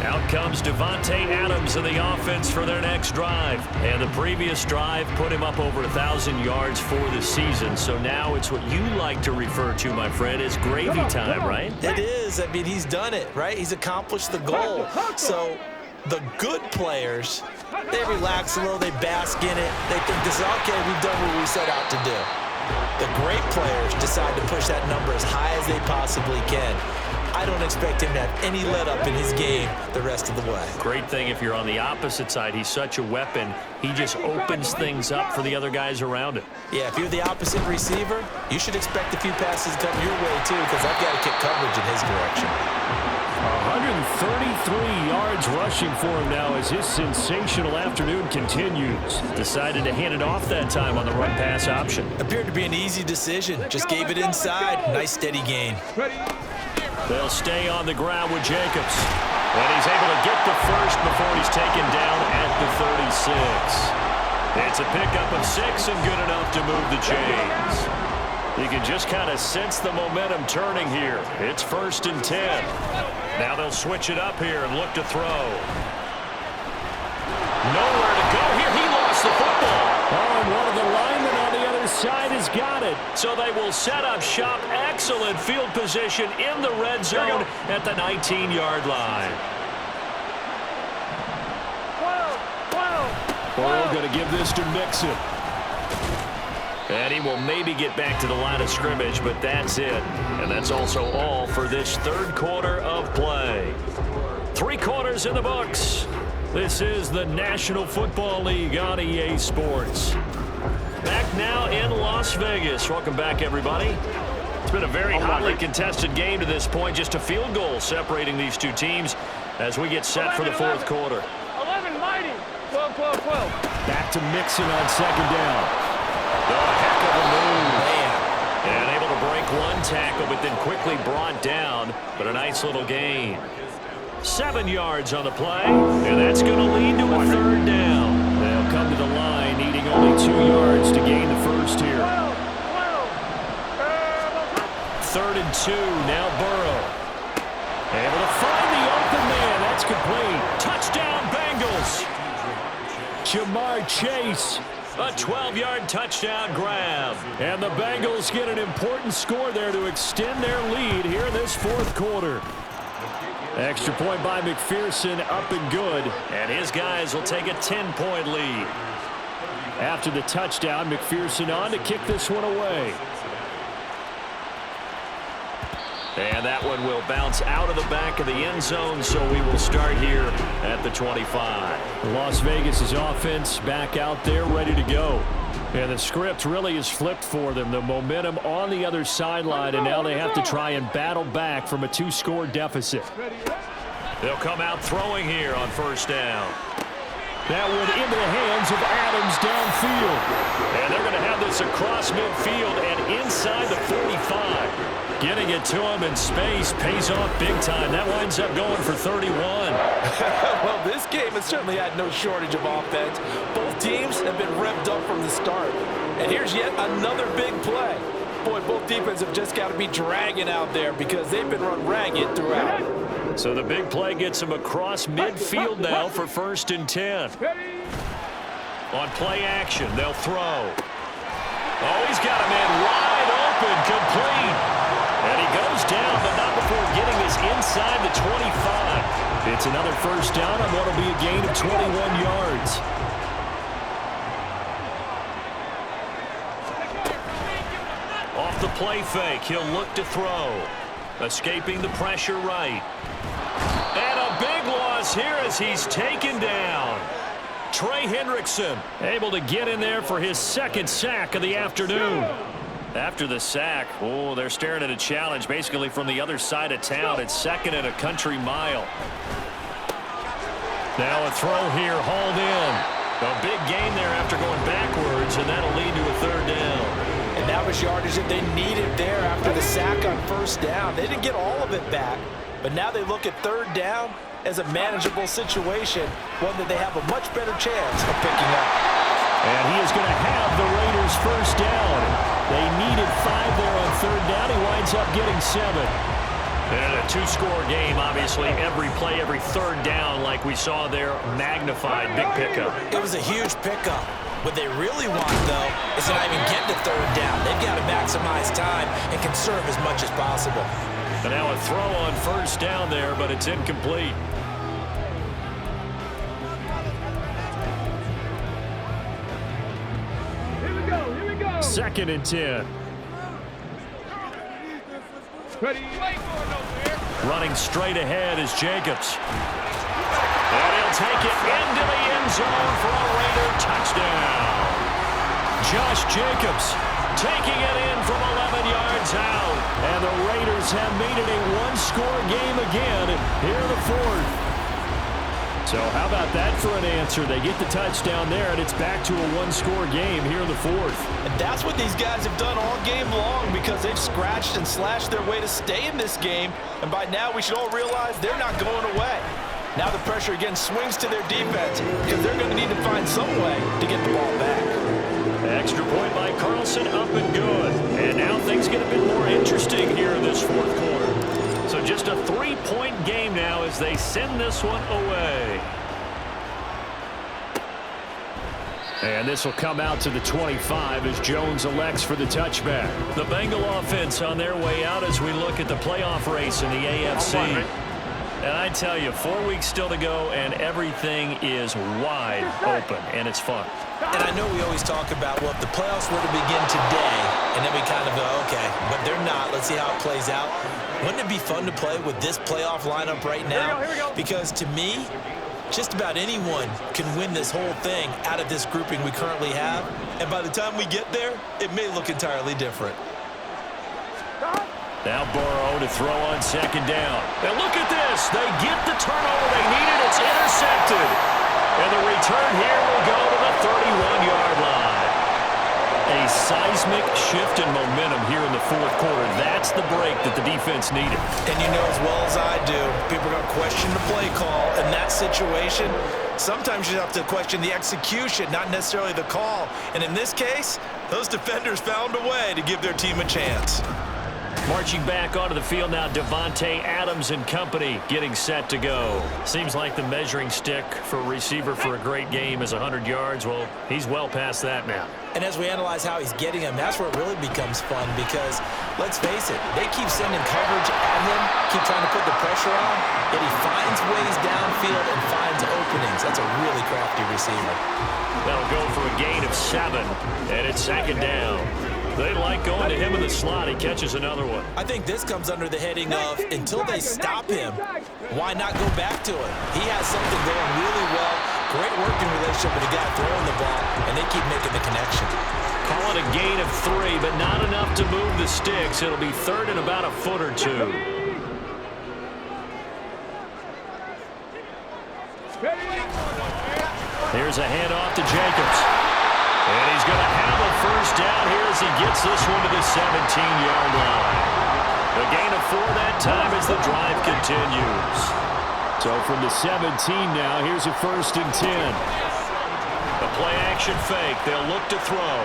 Out comes Devontae Adams in the offense for their next drive. And the previous drive put him up over 1,000 yards for the season. So now it's what you like to refer to, my friend, as gravy time, right? It is. I mean, he's done it, right? He's accomplished the goal. So the good players, they relax a little, they bask in it. They think this is, okay, we've done what we set out to do. The great players decide to push that number as high as they possibly can. I don't expect him to have any let-up in his game the rest of the way. Great thing if you're on the opposite side. He's such a weapon. He just opens things up for the other guys around him. Yeah, if you're the opposite receiver, you should expect a few passes come your way, too, because I've got to kick coverage in his direction. 133 yards rushing for him now as his sensational afternoon continues. Decided to hand it off that time on the run-pass option. Appeared to be an easy decision. Just gave it inside. Nice, steady gain. They'll stay on the ground with Jacobs. And he's able to get the first before he's taken down at the 36. It's a pickup of 6 and good enough to move the chains. You can just kind of sense the momentum turning here. It's 1st and 10. Now they'll switch it up here and look to throw. Nowhere to go here. He lost the football. Oh, and one of the linemen on the other side has got it. So they will set up shop. Excellent field position in the red zone at the 19-yard line. 12. We're going to give this to Mixon. And he will maybe get back to the line of scrimmage, but that's it. And that's also all for this third quarter of play. 3 quarters in the books. This is the National Football League on EA Sports. Back now in Las Vegas. Welcome back, everybody. It's been a very hotly contested game to this point. Just a field goal separating these two teams as we get set for the fourth quarter. 11 mighty. 12. Back to Mixon on 2nd down. A heck of a move. Man. And able to break one tackle, but then quickly brought down. But a nice little gain. 7 yards on the play, and that's going to lead to a 3rd down. They'll come to the line, needing only 2 yards to gain the first here. 3rd and 2, now Burrow. Able to find the open man. That's complete. Touchdown, Bengals. Jamar Chase. A 12-yard touchdown grab. And the Bengals get an important score there to extend their lead here in this fourth quarter. Extra point by McPherson, up and good. And his guys will take a 10-point lead. After the touchdown, McPherson on to kick this one away. And that one will bounce out of the back of the end zone, so we will start here at the 25. Las Vegas' offense back out there ready to go. And the script really is flipped for them. The momentum on the other sideline, and now they have to try and battle back from a 2-score deficit. They'll come out throwing here on 1st down. That one into the hands of Adams downfield. And they're going to have this across midfield and inside the 45. Getting it to him in space pays off big time. That winds up going for 31. Well, this game has certainly had no shortage of offense. Both teams have been revved up from the start. And here's yet another big play. Boy, both defenses have just got to be dragging out there because they've been run ragged throughout. So the big play gets him across midfield now for 1st and 10. On play action, they'll throw. Oh, he's got a man wide open, complete. And he goes down, but not before getting this inside the 25. It's another 1st down on what will be a gain of 21 yards. Off the play fake, he'll look to throw. Escaping the pressure right. And a big loss here as he's taken down. Trey Hendrickson able to get in there for his 2nd sack of the afternoon. After the sack, oh, they're staring at a challenge basically from the other side of town. It's 2nd and a country mile. Now a throw here, hauled in. A big gain there after going backwards, and that'll lead to a 3rd down. And that was yardage that they needed there after the sack on 1st down. They didn't get all of it back, but now they look at 3rd down as a manageable situation, one that they have a much better chance of picking up. And he is going to have the Raiders' 1st down. They needed 5 there on 3rd down. He winds up getting 7. And in a two-score game, obviously, every play, every third down, like we saw there, magnified, big pickup. It was a huge pickup. What they really want, though, is to not even get to third down. They've got to maximize time and conserve as much as possible. And now a throw on first down there, but it's incomplete. Here we go. 2nd and 10. Ready? Running straight ahead is Jacobs. And he'll take it into the end zone for a Raider touchdown. Josh Jacobs taking it in from 11 yards out. And the Raiders have made it a one-score game again here in the 4th. So how about that for an answer? They get the touchdown there, and it's back to a one-score game here in the 4th. And that's what these guys have done all game long because they've scratched and slashed their way to stay in this game. And by now, we should all realize they're not going away. Now the pressure again swings to their defense because they're going to need to find some way to get the ball back. Extra point by Carlson, up and good. And now things get a bit more interesting here in this 4th quarter. So just a 3-point game now as they send this one away. And this will come out to the 25 as Jones elects for the touchback. The Bengal offense on their way out as we look at the playoff race in the AFC. And I tell you, 4 weeks still to go, and everything is wide open, and it's fun. And I know we always talk about, well, if the playoffs were to begin today, and then we kind of go, okay, but they're not. Let's see how it plays out. Wouldn't it be fun to play with this playoff lineup right now? Here we go. Because to me, just about anyone can win this whole thing out of this grouping we currently have. And by the time we get there, it may look entirely different. Now Burrow to throw on 2nd down. And look at this. They get the turnover they needed. It's intercepted. And the return here will go to the 31-yard line. A seismic shift in momentum here in the 4th quarter. That's the break that the defense needed. And you know as well as I do, people are going to question the play call. In that situation, sometimes you have to question the execution, not necessarily the call. And in this case, those defenders found a way to give their team a chance. Marching back onto the field now, Devontae Adams and company getting set to go. Seems like the measuring stick for a receiver for a great game is 100 yards. Well, he's well past that now. And as we analyze how he's getting them, that's where it really becomes fun because, let's face it, they keep sending coverage at him, keep trying to put the pressure on, yet he finds ways downfield and finds openings. That's a really crafty receiver. That'll go for a gain of 7, and it's 2nd down. They like going to him in the slot. He catches another one. I think this comes under the heading of until they stop him, why not go back to him? He has something going really well. Great working relationship with the guy throwing the ball, and they keep making the connection. Call it a gain of 3, but not enough to move the sticks. It'll be 3rd and about a foot or 2. Here's a handoff to Jacobs. And he's going to have a first down here as he gets this one to the 17-yard line. A gain of 4 that time as the drive continues. So from the 17 now, here's a 1st and 10. The play-action fake. They'll look to throw.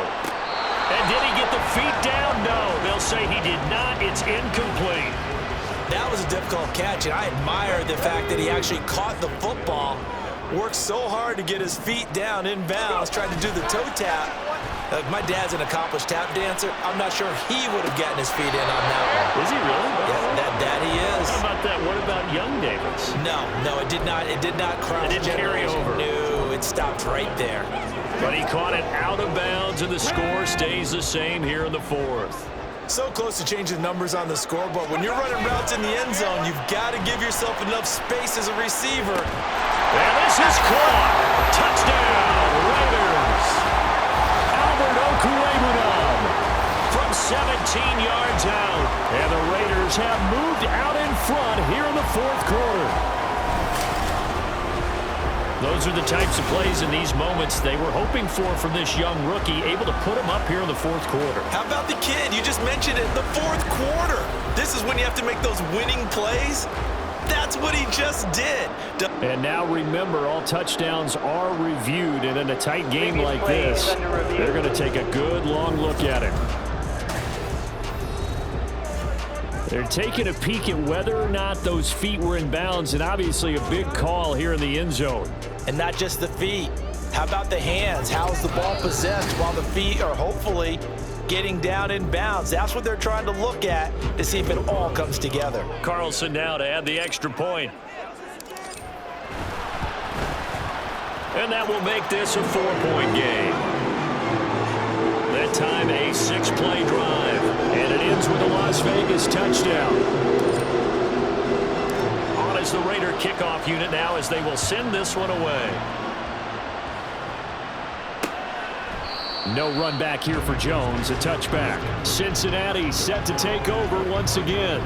And did he get the feet down? No. They'll say he did not. It's incomplete. That was a difficult catch, and I admire the fact that he actually caught the football, worked so hard to get his feet down inbounds, tried to do the toe tap. My dad's an accomplished tap dancer. I'm not sure he would have gotten his feet in on that one. Is he really? Yeah, that he is. How about that? What about young Davis? No, it did not. It did not cross. It didn't carry over. No, it stopped right there. But he caught it out of bounds, and the score stays the same here in the 4th. So close to changing numbers on the scoreboard. When you're running routes in the end zone, you've got to give yourself enough space as a receiver. And this is caught. Touchdown, Raiders. Albert Okwuegbunam from 17 yards out. And the Raiders have moved out in front here in the 4th quarter. Those are the types of plays in these moments they were hoping for from this young rookie, able to put him up here in the 4th quarter. How about the kid? You just mentioned it, the 4th quarter. This is when you have to make those winning plays. That's what he just did. And now remember, all touchdowns are reviewed, and in a tight game like this, they're going to take a good long look at it. They're taking a peek at whether or not those feet were in bounds, and obviously a big call here in the end zone. And not just the feet. How about the hands? How is the ball possessed while the feet are hopefully getting down in bounds? That's what they're trying to look at to see if it all comes together. Carlson now to add the extra point. And that will make this a 4-point game. That time a 6-play drive. And it ends with a Las Vegas touchdown. On is the Raider kickoff unit now as they will send this one away. No run back here for Jones, a touchback. Cincinnati set to take over once again.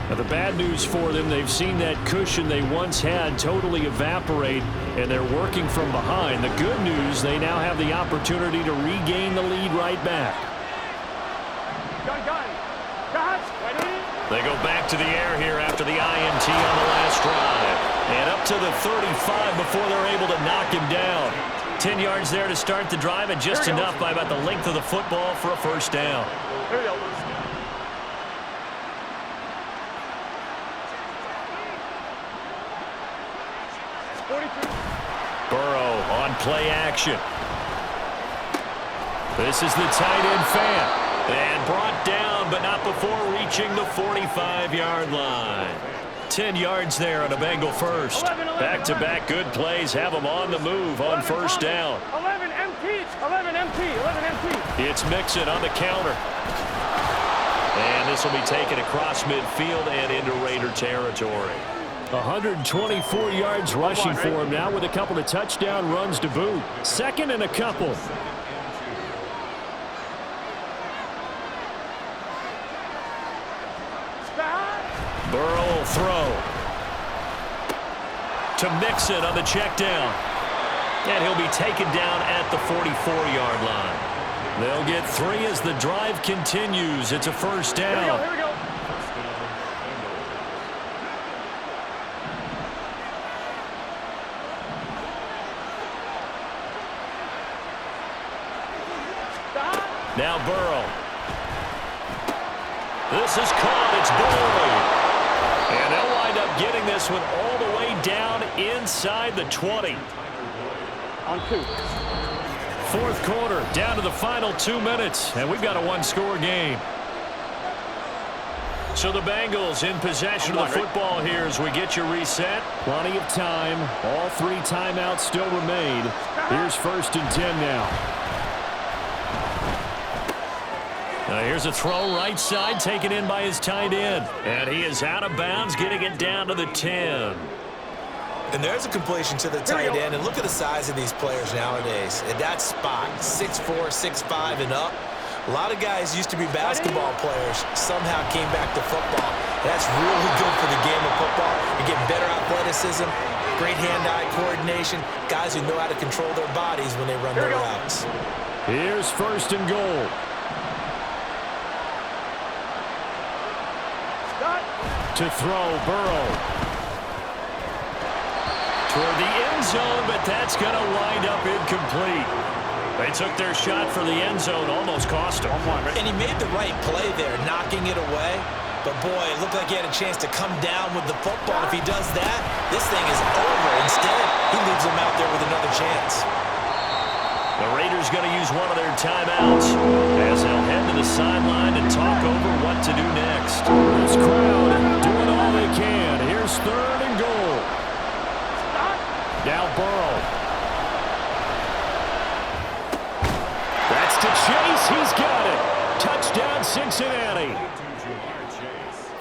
Now, the bad news for them, they've seen that cushion they once had totally evaporate, and they're working from behind. The good news, they now have the opportunity to regain the lead right back. They go back to the air here after the INT on the last drive. And up to the 35 before they're able to knock him down. 10 yards there to start the drive, and just enough by about the length of the football for a first down. Here we go. Burrow on play action. This is the tight end fan. And brought down, but not before reaching the 45-yard line. 10 yards there on a Bengal first. Back-to-back good plays have them on the move on first down. 11 MT. 11 MT. 11 MT. It's Mixon on the counter. And this will be taken across midfield and into Raider territory. 124 yards rushing for him now with a couple of touchdown runs to boot. Second and a couple. Burrow will throw. To Mixon on the check down. And he'll be taken down at the 44-yard line. They'll get 3 as the drive continues. It's a first down. Here we go. Now Burrow. This is caught. It's Boyd. And they'll wind up getting this one all the way down inside the 20. On 2. Fourth quarter, down to the final 2 minutes, and we've got a one-score game. So the Bengals in possession of the football here as we get you reset. Plenty of time. All 3 timeouts still remain. Here's 1st and 10 now. Now here's a throw right side taken in by his tight end. And he is out of bounds, getting it down to the 10. And there's a completion to the tight end. And look at the size of these players nowadays. At that spot, 6'4", 6'5", and up. A lot of guys used to be basketball players, somehow came back to football. That's really good for the game of football. You're getting better athleticism, great hand-eye coordination, guys who know how to control their bodies when they run their routes. Here's 1st and goal. To throw, Burrow. Toward the end zone, but that's going to wind up incomplete. They took their shot for the end zone, almost cost him. And he made the right play there, knocking it away. But, boy, it looked like he had a chance to come down with the football. If he does that, this thing is over. Instead, he leaves him out there with another chance. The Raiders going to use one of their timeouts as they'll head to the sideline to talk over what to do next. This crowd doing all they can. Here's 3rd and goal. Now Burrow. That's to Chase. He's got it. Touchdown, Cincinnati.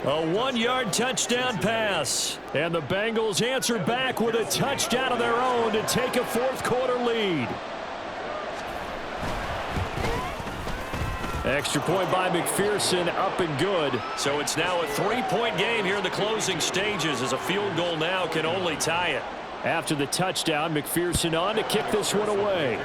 A 1-yard touchdown pass. And the Bengals answer back with a touchdown of their own to take a fourth-quarter lead. Extra point by McPherson, up and good. So it's now a 3-point game here in the closing stages as a field goal now can only tie it. After the touchdown, McPherson on to kick this one away.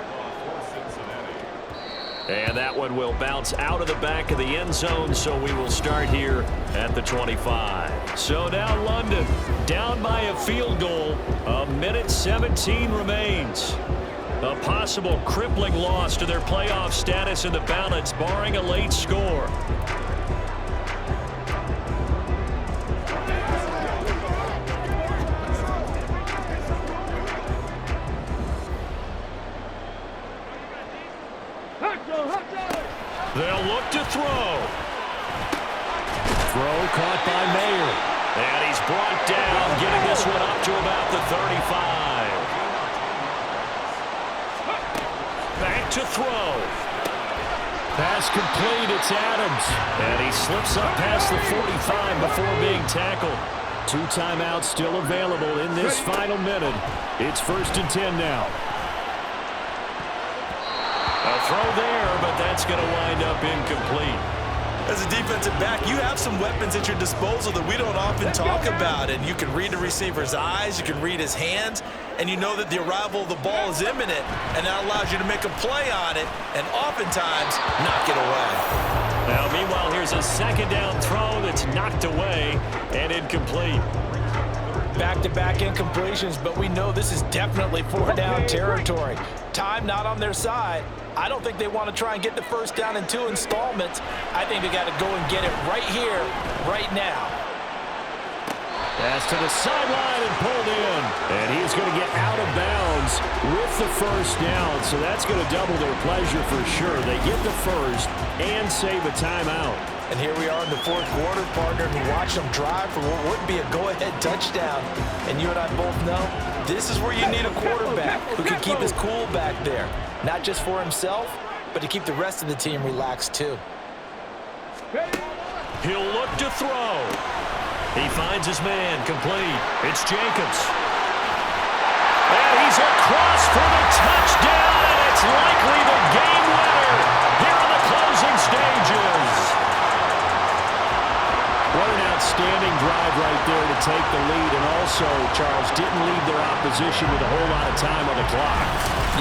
And that one will bounce out of the back of the end zone, so we will start here at the 25. So now London down by a field goal. 1:17 remains. A possible crippling loss to their playoff status in the balance, barring a late score. They'll look to throw. Throw caught by Mayer. And he's brought down, getting this one up to about the 35. Back to throw. Pass complete, it's Adams. And he slips up past the 45 before being tackled. 2 timeouts still available in this final minute. It's 1st and 10 now. A throw there, but that's going to wind up incomplete. As a defensive back, you have some weapons at your disposal that we don't often talk about, and you can read the receiver's eyes, you can read his hands, and you know that the arrival of the ball is imminent, and that allows you to make a play on it and oftentimes knock it away. Now, meanwhile, here's a 2nd down throw that's knocked away and incomplete. Back-to-back incompletions, but we know this is definitely 4th down territory. Time not on their side. I don't think they want to try and get the 1st down in 2 installments. I think they got to go and get it right here, right now. Pass to the sideline and pulled in. And he's going to get out of bounds with the 1st down. So that's going to double their pleasure for sure. They get the 1st and save a timeout. And here we are in the 4th quarter, partner, and watch them drive for what would be a go-ahead touchdown. And you and I both know this is where you need a quarterback who can keep his cool back there. Not just for himself, but to keep the rest of the team relaxed too. He'll look to throw. He finds his man complete. It's Jacobs. And he's across for the touchdown, and it's likely the game winner here in the closing stages. What an outstanding drive right there to take the lead, and also, Charles, didn't leave their opposition with a whole lot of time on the clock.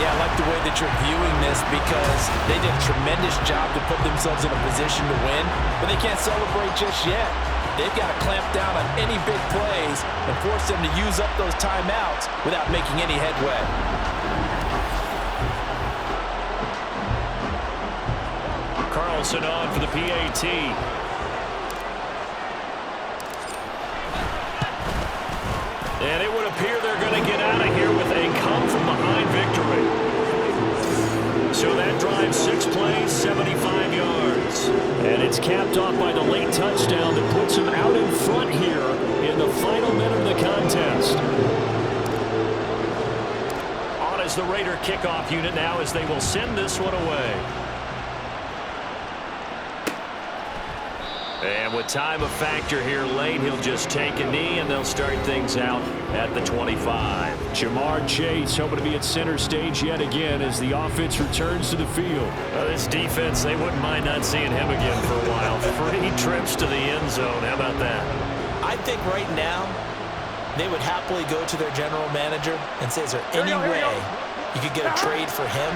Yeah, I like the way that you're viewing this because they did a tremendous job to put themselves in a position to win, but they can't celebrate just yet. They've got to clamp down on any big plays and force them to use up those timeouts without making any headway. Carlson on for the PAT. And it would appear they're going to get out of here with a come-from-behind victory. So that drives 6 plays, 75 yards. And it's capped off by the late touchdown that puts them out in front here in the final minute of the contest. On as the Raider kickoff unit now as they will send this one away. And with time a factor here late, he'll just take a knee, and they'll start things out at the 25. Jamar Chase hoping to be at center stage yet again as the offense returns to the field. This defense, they wouldn't mind not seeing him again for a while. 3 trips to the end zone. How about that? I think right now they would happily go to their general manager and say, is there any way you could get a trade for him,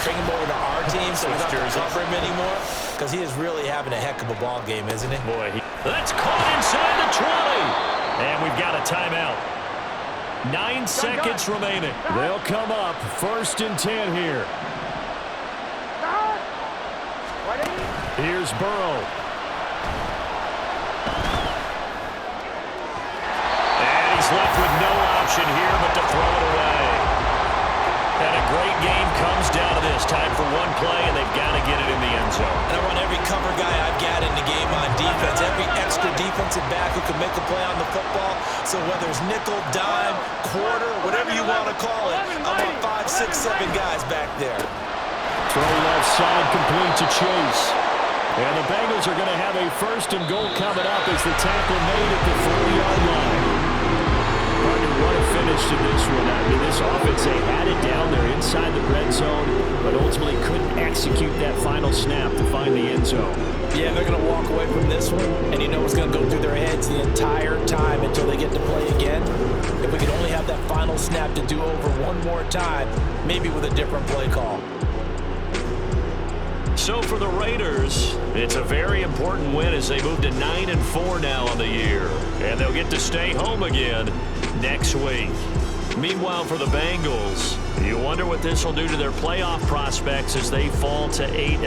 bring him over to our team so we don't have to cover him anymore? Because he is really having a heck of a ball game, isn't he? Boy, that's caught inside the 20. And we've got a timeout. 9 seconds remaining. They'll come up 1st and 10 here. Here's Burrow. And he's left with no option here but to throw it away. And a great game comes down to this. Time for one play, and they've got to get it in the end zone. And I want every cover guy I've got in the game on defense, every extra defensive back who can make a play on the football. So whether it's nickel, dime, quarter, whatever you want to call it, I want 5, 6, 7 guys back there. Throw left side complete to Chase. And the Bengals are going to have a 1st and goal coming up as the tackle made at the 40-yard line. What a finish to this one. I mean, this offense, they had it down there inside the red zone, but ultimately couldn't execute that final snap to find the end zone. Yeah, they're going to walk away from this one, and you know what's going to go through their heads the entire time until they get to play again. If we could only have that final snap to do over one more time, maybe with a different play call. So for the Raiders, it's a very important win as they move to 9-4 now on the year. And they'll get to stay home again next week. Meanwhile, for the Bengals, you wonder what this will do to their playoff prospects as they fall to 8.